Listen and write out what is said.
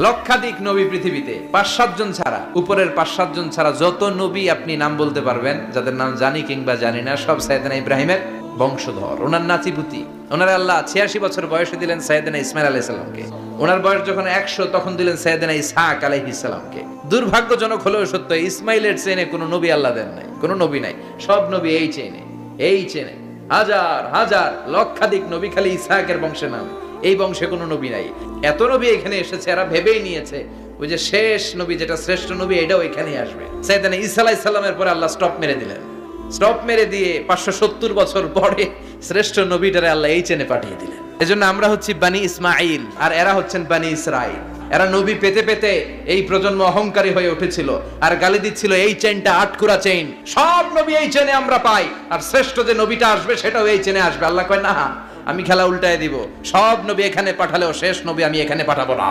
লক্ষাধিক নবী পৃথিবীতে 5-7 জন ছাড়া, উপরের 5-7 জন ছাড়া যত নবী আপনি নাম বলতে পারবেন, যাদের নাম জানি কিংবা জানি না, সব সাইয়েদনা ইব্রাহিমের বংশধর। ওনার নাতিপুতি। ওনার আল্লাহ 86 বছর বয়সে দিলেন সাইয়েদনা ইসমাইল আলাইহিস সালামকে। ওনার বয়স যখন 100 তখন দিলেন সাইয়েদনা ইসহাক আলাইহিস সালামকে। দুর্ভাগ্যজনক হলেও সত্য, ইসমাইলের চেনে কোনো নবী আল্লাহ দেন নাই, কোনো নবী নাই। সব নবী এই চেনে হাজার হাজার লক্ষাধিক নবী খালি ইসহাকের বংশে নাম, এই বংশে কোনো নবী নাই। এত নবী এখানে এসেছে, এরা ভেবেই নিয়েছে ওই যে শেষ নবী, যেটা শ্রেষ্ঠ নবী, এটাও এখানেই আসবে। সাইয়েদনা ঈসা আলাইহিস সালামের পরে আল্লাহ স্টপ মেরে দিলেন। স্টপ মেরে দিয়ে 570 বছর পরে শ্রেষ্ঠ নবীটারে আল্লাহ এই চেনে পাঠিয়ে দিলেন। এজন্য আমরা হচ্ছি বানি ইসমাইল, আর এরা হচ্ছেন বানি ইসরাইল। এরা নবী পেতে পেতে এই প্রজন্ম অহংকারী হয়ে উঠেছিল আর গালি দিচ্ছিল এই চেনটা আটকুরা চেইন, সব নবী এই চেনে আমরা পাই, আর শ্রেষ্ঠ যে নবীটা আসবে সেটাও এই চেনে আসবে। আল্লাহ কয় না, আমি খেলা উল্টায় দিব, সব নবী এখানে পাঠালেও শেষ নবী আমি এখানে পাঠাবো না।